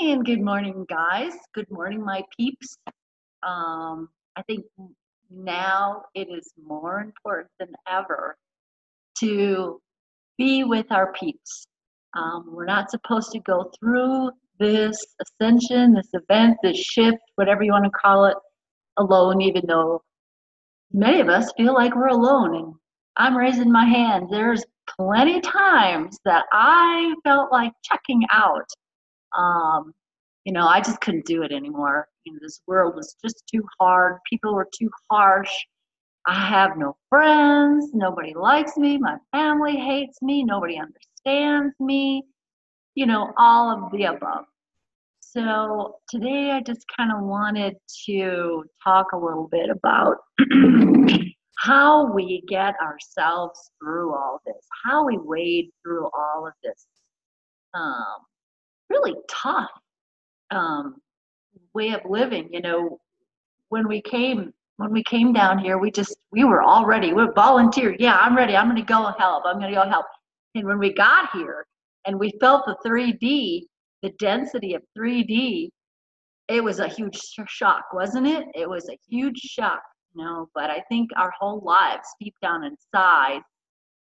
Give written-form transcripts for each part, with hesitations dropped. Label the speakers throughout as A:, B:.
A: And good morning, guys. Good morning, my peeps. I think now it is more important than ever to be with our peeps. We're not supposed to go through this ascension, this event, this shift, whatever you want to call it, alone, even though many of us feel like we're alone. And I'm raising my hand. There's plenty of times that I felt like checking out. Um, I just couldn't do it anymore. This world was just too hard. People were too harsh. I have no friends. Nobody likes me. My family hates me. Nobody understands me. All of the above. So today I just kind of wanted to talk a little bit about how we get ourselves through all this, how we wade through all of this um, really tough way of living. When we came down here, we were all ready. We volunteered. Yeah, I'm ready. I'm going to go help. I'm going to go help. And when we got here and we felt the 3D, the density of 3D, it was a huge shock, wasn't it? It was a huge shock, but I think our whole lives, deep down inside,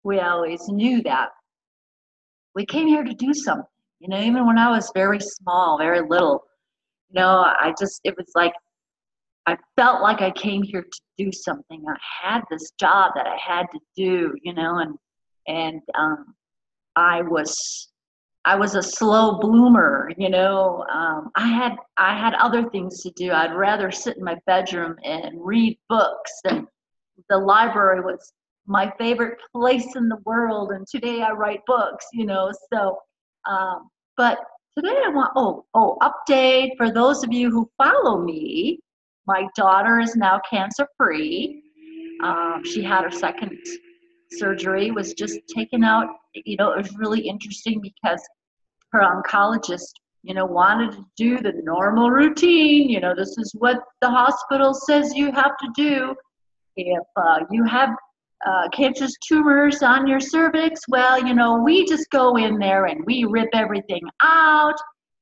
A: we always knew that we came here to do something. Even when I was very small, very little, it was like, I felt like I came here to do something. I had this job that I had to do, and I was a slow bloomer, I had other things to do. I'd rather sit in my bedroom and read books, and the library was my favorite place in the world. And today I write books, so but today I want update for those of you who follow me. My daughter is now cancer free. She had her second surgery, was just taken out. It was really interesting because her oncologist, wanted to do the normal routine. This is what the hospital says you have to do. If you have cancerous tumors on your cervix, well, we just go in there and we rip everything out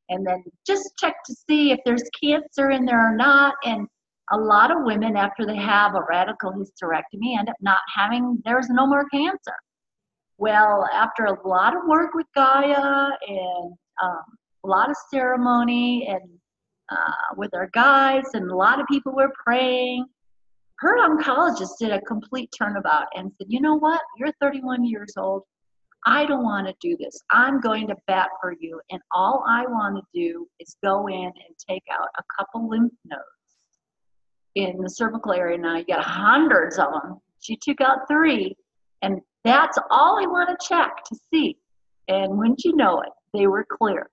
A: and then just check to see if there's cancer in there or not. And a lot of women, after they have a radical hysterectomy, end up not having, there's no more cancer. Well, after a lot of work with Gaia and a lot of ceremony and with our guides, and a lot of people were praying, her oncologist did a complete turnabout and said, you know what, you're 31 years old. I don't want to do this. I'm going to bat for you. And all I want to do is go in and take out a couple lymph nodes in the cervical area. Now you got hundreds of them. She took out 3. And that's all I want to check to see. And wouldn't you know it, they were clear.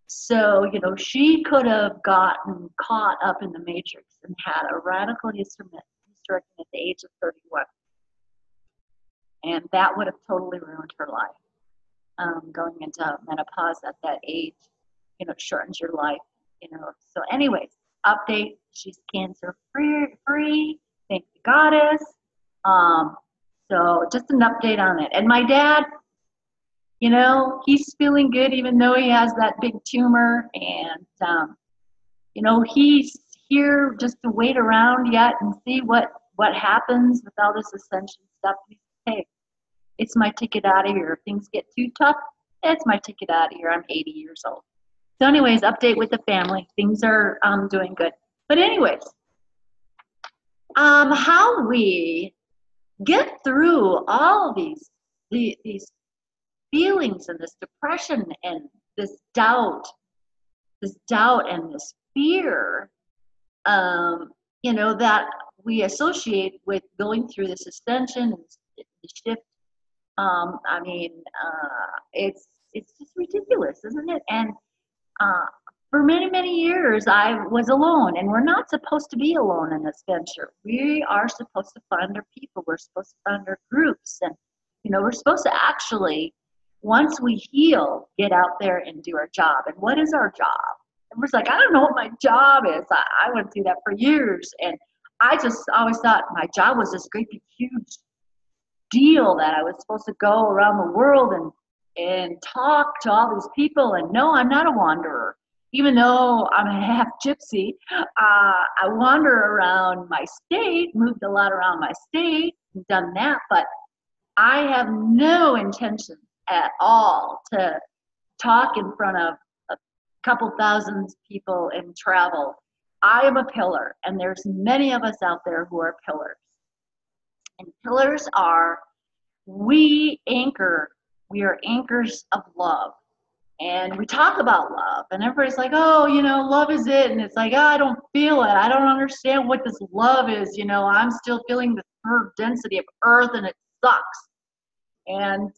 A: So, she could have gotten caught up in the matrix and had a radical hysterectomy at the age of 31. And that would have totally ruined her life. Going into menopause at that age, shortens your life, So anyways, update, she's cancer free. Thank the goddess. So just an update on it. And my dad, he's feeling good even though he has that big tumor. And, he's here just to wait around yet and see what happens with all this ascension stuff. Hey, it's my ticket out of here. If things get too tough, it's my ticket out of here. I'm 80 years old. So anyways, update with the family. Things are doing good. But anyways, how we get through all these feelings and this depression and this doubt and this fear, that we associate with going through this ascension and the shift. It's just ridiculous, isn't it? And for many, many years, I was alone, and we're not supposed to be alone in this venture. We are supposed to find our people. We're supposed to find our groups, and we're supposed to actually, once we heal, get out there and do our job. And what is our job? And we're like, I don't know what my job is. I went through that for years, and I just always thought my job was this great big huge deal that I was supposed to go around the world and talk to all these people. And no, I'm not a wanderer. even though I'm a half gypsy, I wander around my state, moved a lot around my state, done that, but I have no intention at all to talk in front of a couple thousand people and travel. I am a pillar, and there's many of us out there who are pillars. And pillars are, we anchor, we are anchors of love. And we talk about love, and everybody's like, oh, love is it. And it's like, oh, I don't feel it. I don't understand what this love is. I'm still feeling the third density of earth, and it sucks. And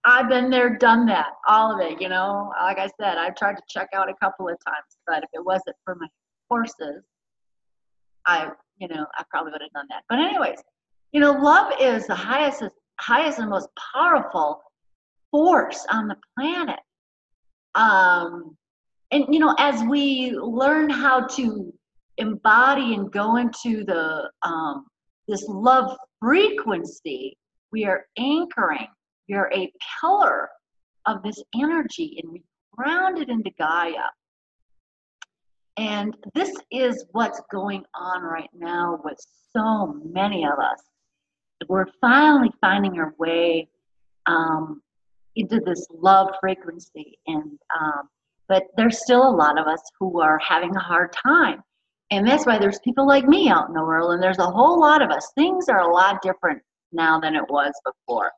A: I've been there, done that, all of it. Like I said, I've tried to check out a couple of times, but if it wasn't for my horses, I probably would have done that. But anyways, love is the highest and most powerful force on the planet. And as we learn how to embody and go into the this love frequency, we are anchoring. We are a pillar of this energy, and we ground it into Gaia. And this is what's going on right now with so many of us. We're finally finding our way into this love frequency, and but there's still a lot of us who are having a hard time, and that's why there's people like me out in the world, and there's a whole lot of us. Things are a lot different now than it was before,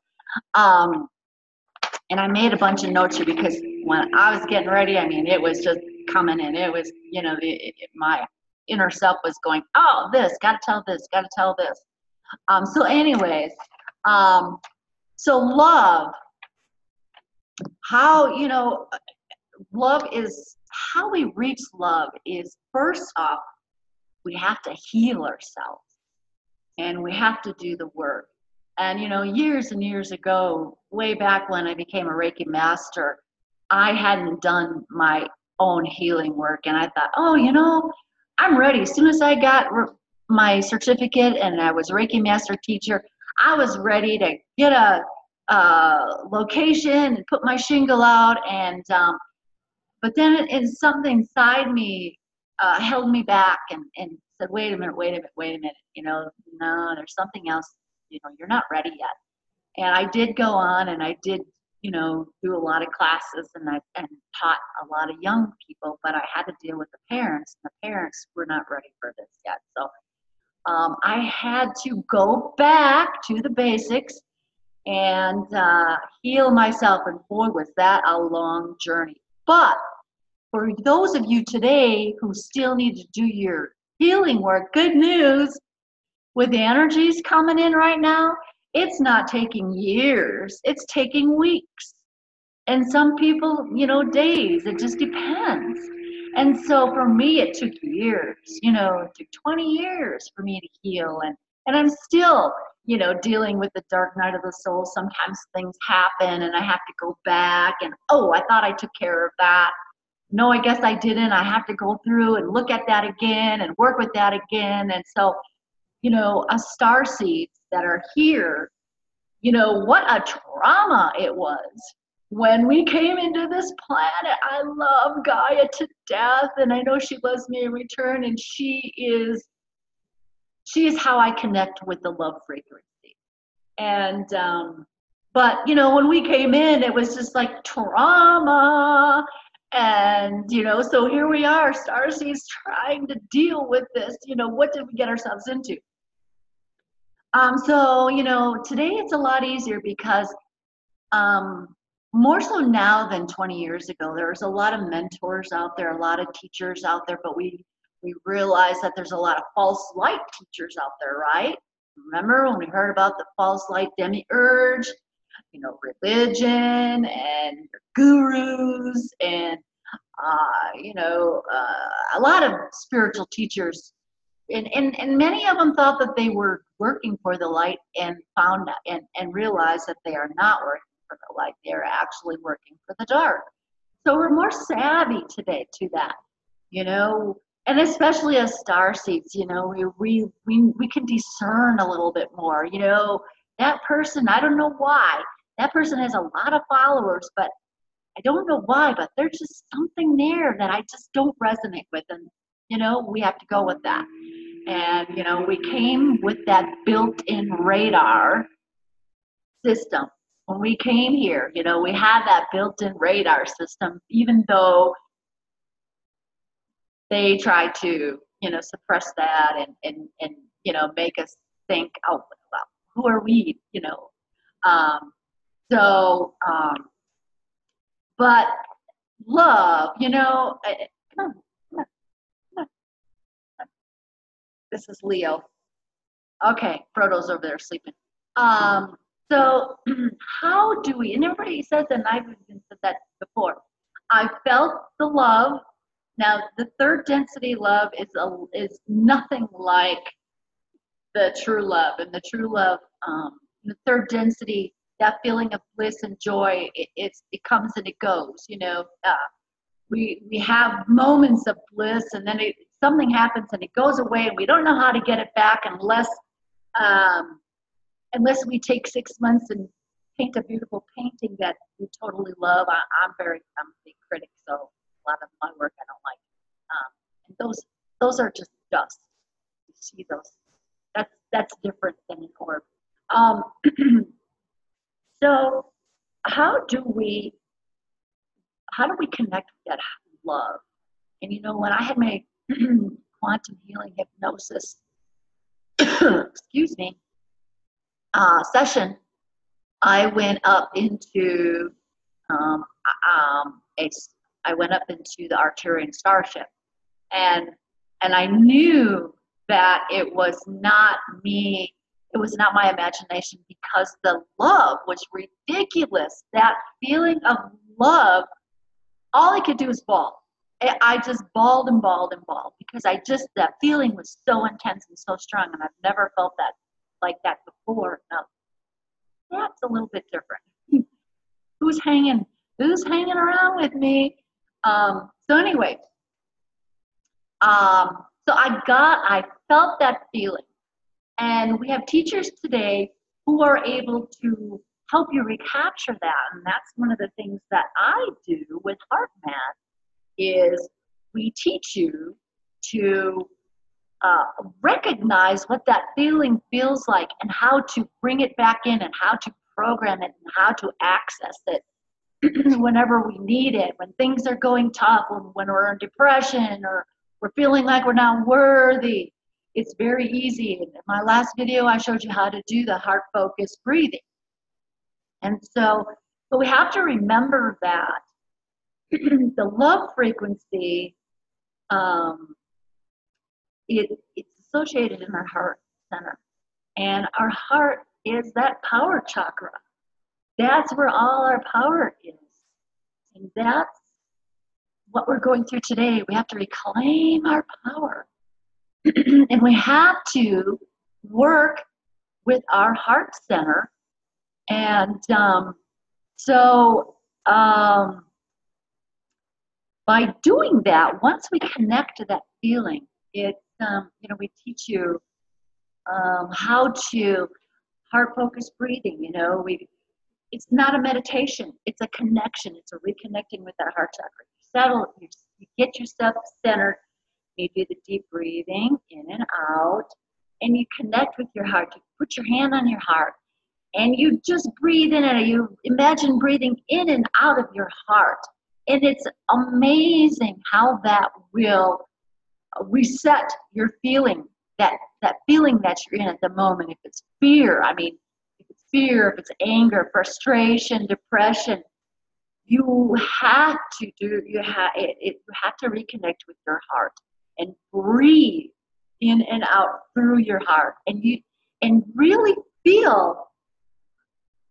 A: and I made a bunch of notes here because when I was getting ready, it was just coming in. It was, my inner self was going, oh, this, gotta tell this, gotta tell this. So anyways, so love, how, love is, how we reach love is, first off, we have to heal ourselves, and we have to do the work. And, years and years ago, way back when I became a Reiki master, I hadn't done my own healing work. And I thought, oh, I'm ready. As soon as I got my certificate and I was Reiki master teacher, I was ready to get a location and put my shingle out. And but then something inside me held me back and said, wait a minute. No, there's something else. You're not ready yet. And I did go on, and I did, do a lot of classes, and taught a lot of young people, but I had to deal with the parents, and the parents were not ready for this yet. So I had to go back to the basics and heal myself, and boy, was that a long journey. But for those of you today who still need to do your healing work, good news, with the energies coming in right now, it's not taking years, it's taking weeks. And some people, days, it just depends. And so for me, it took years, it took 20 years for me to heal. And I'm still, dealing with the dark night of the soul. Sometimes things happen and I have to go back and, oh, I thought I took care of that. No, I guess I didn't. I have to go through and look at that again and work with that again. And so, us star seeds that are here, what a trauma it was when we came into this planet. I love Gaia to death, and I know she loves me in return, and she is how I connect with the love frequency. And but when we came in, it was just like trauma. And so here we are, starseeds, trying to deal with this. What did we get ourselves into? So today it's a lot easier because more so now than 20 years ago. There's a lot of mentors out there, a lot of teachers out there, but we realize that there's a lot of false light teachers out there, right? Remember when we heard about the false light demiurge, religion and gurus and a lot of spiritual teachers, and many of them thought that they were working for the light, and found out and realized that they are not working for the light. They're actually working for the dark. So we're more savvy today to that, and especially as star seeds, we can discern a little bit more. That person, I don't know why, that person has a lot of followers, but I don't know why, but there's just something there that I just don't resonate with. And, you know, we have to go with that. And, you know, we came with that built-in radar system. When we came here, you know, we had that built-in radar system, even though they tried to, you know, suppress that and you know, make us think, oh, well, who are we, you know? Um, so, but love, you know, come on, come on, come on. This is Leo. Okay, Frodo's over there sleeping. So how do we, and everybody says, and I've even said that before, I felt the love. Now, the third density love is nothing like the true love. And the true love, the third density, that feeling of bliss and joy, it comes and it goes. You know, we have moments of bliss, and then something happens and it goes away, and we don't know how to get it back unless we take 6 months and paint a beautiful painting that we totally love. I'm a big critic, so a lot of my work I don't like. And those are just dust. You see those? That's different than an orb. So how do we connect with that love? And you know, when I had my quantum healing hypnosis, excuse me, session, I went up into I went up into the Arcturian starship, and I knew that it was not me, it was not my imagination, because the love was ridiculous. That feeling of love, all I could do was bawl. I just bawled and bawled and bawled, because that feeling was so intense and so strong, and I've never felt that like that before. Now, that's a little bit different. Who's hanging around with me? So anyway, so I felt that feeling. And we have teachers today who are able to help you recapture that. And that's one of the things that I do with HeartMath, is we teach you to recognize what that feeling feels like, and how to bring it back in, and how to program it, and how to access it whenever we need it, when things are going tough, when we're in depression, or we're feeling like we're not worthy. It's very easy. In my last video, I showed you how to do the heart focused breathing. And so, but we have to remember that the love frequency, it's associated in our heart center. And our heart is that power chakra. That's where all our power is. And that's what we're going through today. We have to reclaim our power. And we have to work with our heart center. And by doing that, once we connect to that feeling, it's, you know, we teach you how to heart-focused breathing. You know, it's not a meditation. It's a connection. It's a reconnecting with that heart chakra. You get yourself centered. You do the deep breathing in and out, and you connect with your heart. You put your hand on your heart, and you just breathe in, and you imagine breathing in and out of your heart. And it's amazing how that will reset your feeling, that feeling that you're in at the moment. If it's fear, if it's anger, frustration, depression, you have to reconnect with your heart and breathe in and out through your heart, and really feel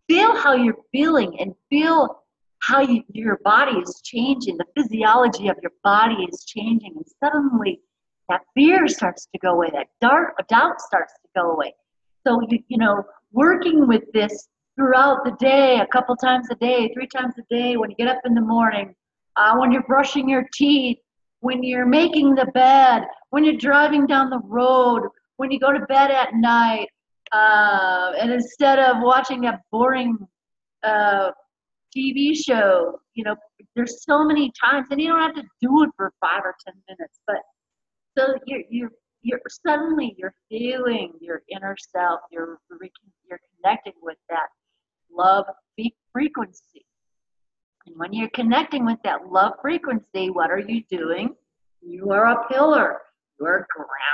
A: how you're feeling, and feel how your body is changing, the physiology of your body is changing, and suddenly that fear starts to go away, that doubt starts to go away. So, you know, working with this throughout the day, a couple times a day, 3 times a day, when you get up in the morning, when you're brushing your teeth, when you're making the bed, when you're driving down the road, when you go to bed at night, and instead of watching that boring TV show, you know, there's so many times, and you don't have to do it for 5 or 10 minutes, but so you're suddenly you're feeling your inner self, you're connecting with that love frequency. And when you're connecting with that love frequency, what are you doing? You are a pillar. You are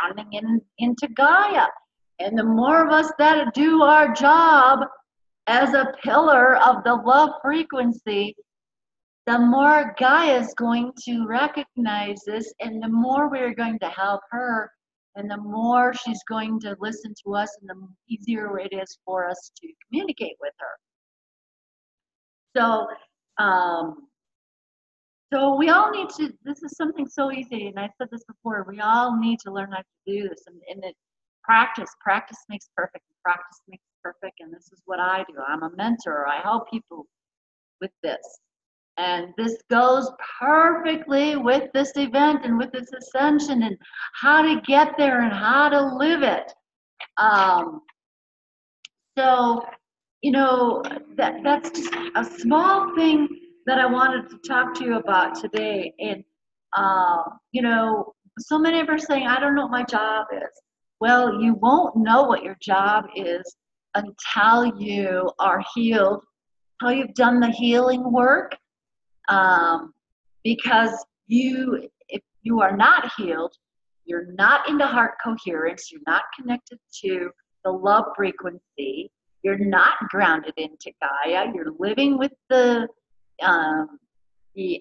A: grounding into Gaia. And the more of us that do our job as a pillar of the love frequency, the more Gaia is going to recognize this, and the more we're going to help her, and the more she's going to listen to us, and the easier it is for us to communicate with her. So, so we all need to, this is something so easy, and I said this before, we all need to learn how to do this, and it, practice makes perfect, practice makes perfect, and this is what I do. I'm a mentor, I help people with this. And this goes perfectly with this event and with this ascension and how to get there and how to live it. So, you know, that's just a small thing that I wanted to talk to you about today. And, you know, so many of us are saying, I don't know what my job is. Well, you won't know what your job is until you are healed, until you've done the healing work. Because if you are not healed, you're not into heart coherence, you're not connected to the love frequency, you're not grounded into Gaia, you're living with the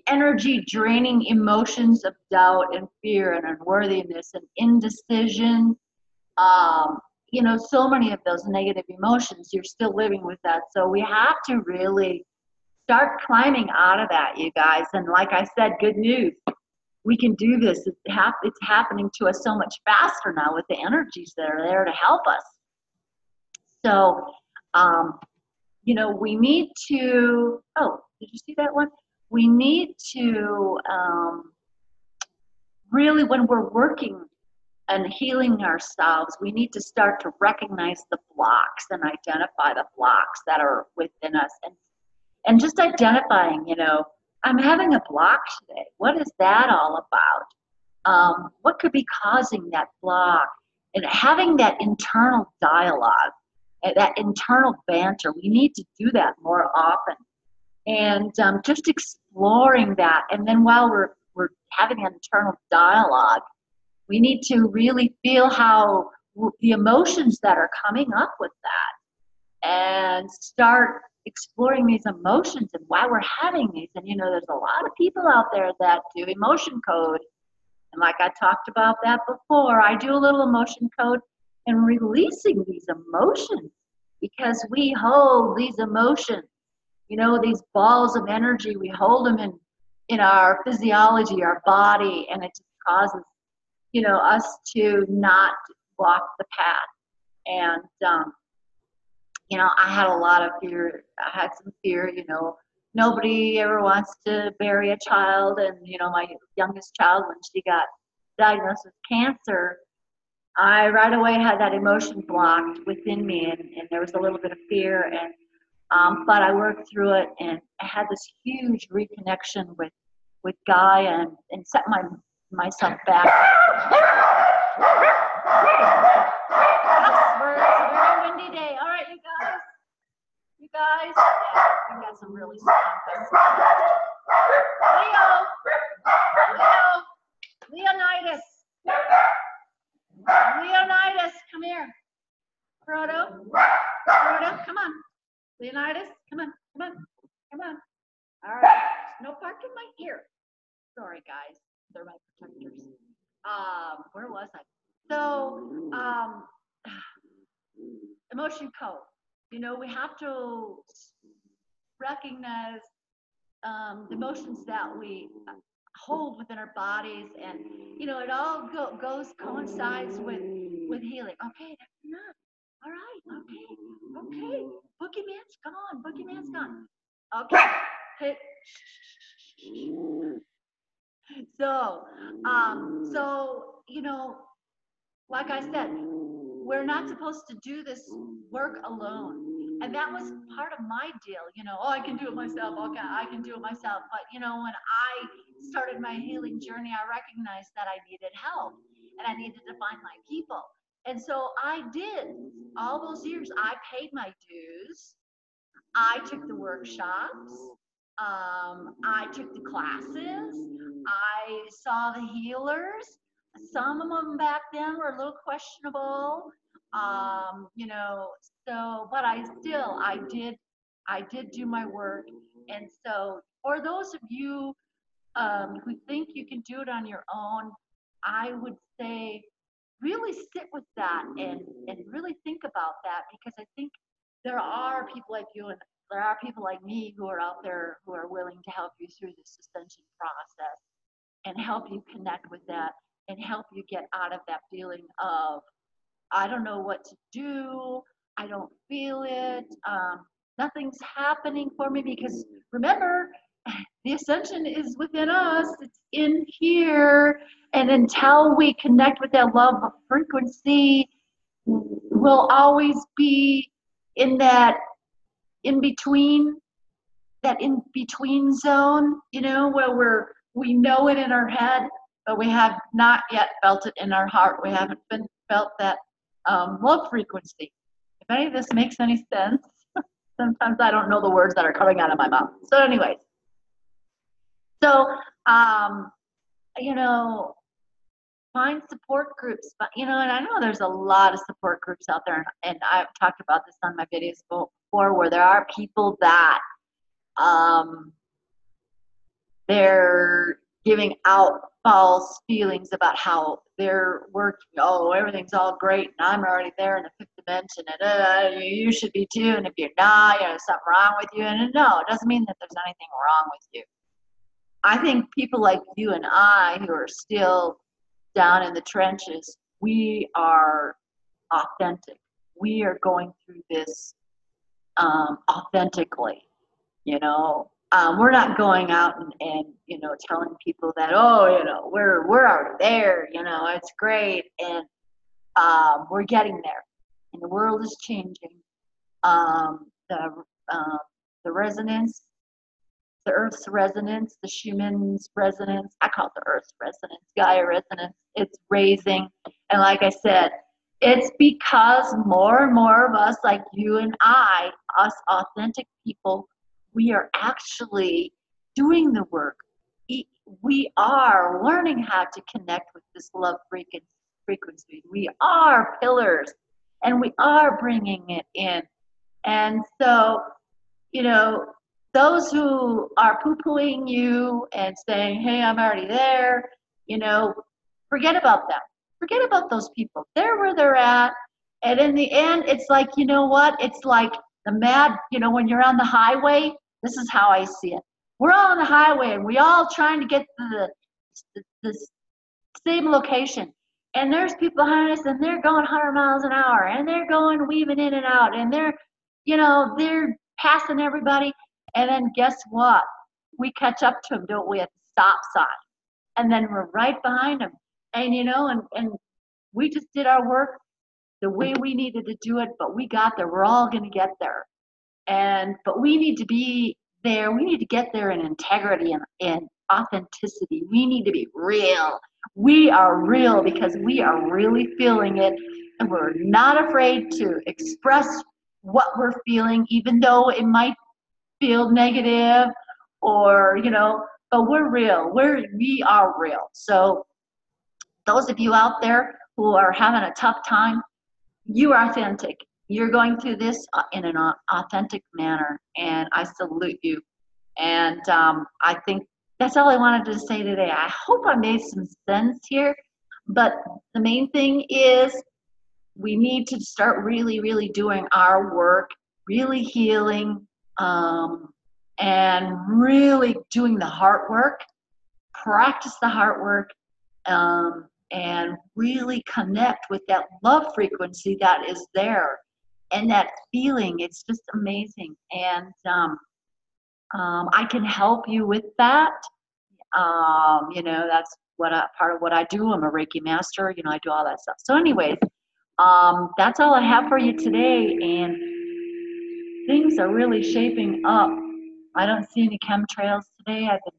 A: energy draining emotions of doubt and fear and unworthiness and indecision. You know, so many of those negative emotions, you're still living with that. So we have to really start climbing out of that, you guys. And like I said, good news. We can do this. It's happening to us so much faster now with the energies that are there to help us. So, you know, we need to, oh, did you see that one? We need to really, when we're working and healing ourselves, we need to start to recognize the blocks and identify the blocks that are within us. And just identifying, you know, I'm having a block today. What is that all about? What could be causing that block? And having that internal dialogue, that internal banter, we need to do that more often. And just exploring that. And then while we're having an internal dialogue, we need to really feel how the emotions that are coming up with that and start exploring these emotions and why we're having these. And you know, there's a lot of people out there that do emotion code, and like I talked about that before, I do a little emotion code and releasing these emotions, because we hold these emotions, you know, these balls of energy, we hold them in our physiology, our body, and it just causes, you know, us to not walk the path. And you know, I had a lot of fear. I had some fear, you know, nobody ever wants to bury a child. And, you know, my youngest child, when she got diagnosed with cancer, I right away had that emotion blocked within me. And there was a little bit of fear. And but I worked through it, and I had this huge reconnection with Gaia and set myself back. It's a very windy day. All right, you guys, yeah, we got some really strong Leonidas, come here. Frodo, come on. Leonidas, come on. All right, no parking right here. Sorry, guys, they're my protectors. Where was I? So, emotion code. You know, we have to recognize the emotions that we hold within our bodies, and you know, it all coincides with healing. Okay, that's enough. All right, okay. Boogeyman's gone. Okay. Hey. So, you know, like I said, we're not supposed to do this work alone. And that was part of my deal, you know, oh, I can do it myself. Okay, I can do it myself. But, you know, when I started my healing journey, I recognized that I needed help and I needed to find my people. And so I did. All those years, I paid my dues. I took the workshops. I took the classes. I saw the healers. Some of them back then were a little questionable, you know. So, but I did do my work. And so, for those of you who think you can do it on your own, I would say really sit with that and really think about that, because I think there are people like you and there are people like me who are out there who are willing to help you through this ascension process and help you connect with that and help you get out of that feeling of, I don't know what to do, I don't feel it, nothing's happening for me. Because remember, the ascension is within us, it's in here. And until we connect with that love frequency, we'll always be in that in between, that in between zone, you know, where we know it in our head, but we have not yet felt it in our heart. We haven't felt that love frequency. If any of this makes any sense, sometimes I don't know the words that are coming out of my mouth. So anyways, so, you know, find support groups. But, you know, and I know there's a lot of support groups out there, and I've talked about this on my videos before, where there are people that they're giving out false feelings about how they're working. Oh, everything's all great, and I'm already there in the fifth dimension, and you should be too. And if you're not, you know, something wrong with you. And no, it doesn't mean that there's anything wrong with you. I think people like you and I, who are still down in the trenches, we are authentic. We are going through this authentically, you know. We're not going out and you know, telling people that, oh, you know, we're already there, you know, it's great, and we're getting there, and the world is changing. The resonance, the Earth's resonance, the Schumann's resonance, I call it the Earth's resonance, Gaia resonance, it's raising. And like I said, it's because more and more of us, like you and I, us authentic people, we are actually doing the work. We are learning how to connect with this love frequency. We are pillars, and we are bringing it in. And so, you know, those who are poo-pooing you and saying, hey, I'm already there, you know, forget about them. Forget about those people. They're where they're at. And in the end, it's like, you know what? It's like the mad, you know, when you're on the highway, this is how I see it. We're all on the highway, and we all trying to get to the same location. And there's people behind us, and they're going 100 miles an hour, and they're going weaving in and out, and they're, you know, they're passing everybody. And then guess what? We catch up to them, don't we, at the stop sign? And then we're right behind them. And, you know, and we just did our work the way we needed to do it, but we got there. We're all going to get there. But we need to be there. We need to get there in integrity and authenticity. We need to be real. We are real because we are really feeling it, and we're not afraid to express what we're feeling, even though it might feel negative, or, you know, but we're real. We are real. So those of you out there who are having a tough time, you are authentic. You're going through this in an authentic manner, and I salute you. And I think that's all I wanted to say today. I hope I made some sense here, but the main thing is we need to start really, really doing our work, really healing, and really doing the heart work. Practice the heart work, and really connect with that love frequency that is there, and that feeling. It's just amazing. And I can help you with that. You know, that's part of what I do. I'm a Reiki master. You know, I do all that stuff. So anyways, that's all I have for you today. And things are really shaping up. I don't see any chemtrails today. I've been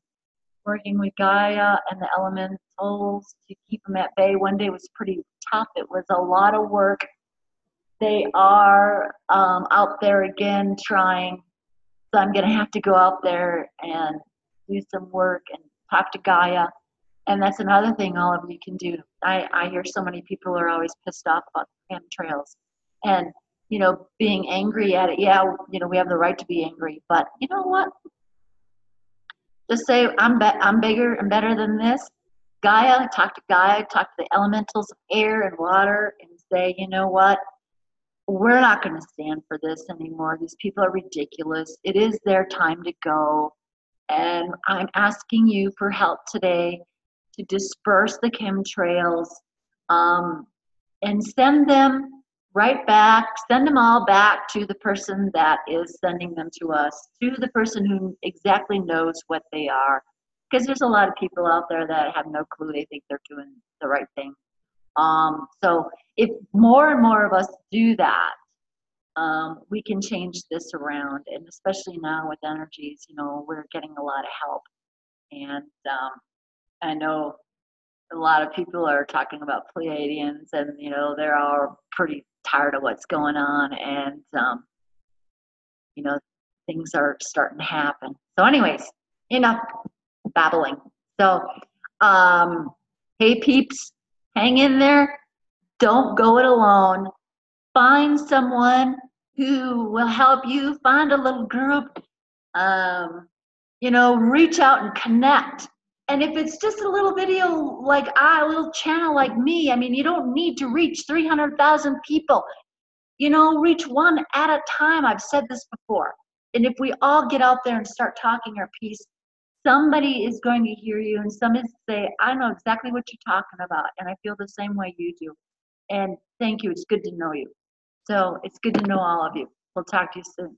A: working with Gaia and the elementals to keep them at bay. One day was pretty tough. It was a lot of work. They are out there again trying. So I'm going to have to go out there and do some work and talk to Gaia. And that's another thing all of you can do. I hear so many people are always pissed off about chemtrails and, you know, being angry at it. Yeah, you know, we have the right to be angry. But you know what? Just say, I'm bigger and better than this. Gaia, talk to the elementals of air and water and say, you know what? We're not going to stand for this anymore. These people are ridiculous. It is their time to go. And I'm asking you for help today to disperse the chemtrails and send them right back, send them all back to the person that is sending them to us, to the person who exactly knows what they are. Because there's a lot of people out there that have no clue. They think they're doing the right thing. So if more and more of us do that, we can change this around. And especially now with energies, you know, we're getting a lot of help. And I know a lot of people are talking about Pleiadians, and you know they're all pretty tired of what's going on, and you know things are starting to happen. So, anyways, enough babbling. So, hey peeps, hang in there. Don't go it alone. Find someone who will help you. Find a little group. You know, reach out and connect. And if it's just a little video like a little channel like me, I mean, you don't need to reach 300,000 people. You know, reach one at a time. I've said this before. And if we all get out there and start talking our piece, somebody is going to hear you and somebody say, I know exactly what you're talking about. And I feel the same way you do. And thank you. It's good to know you. So it's good to know all of you. We'll talk to you soon.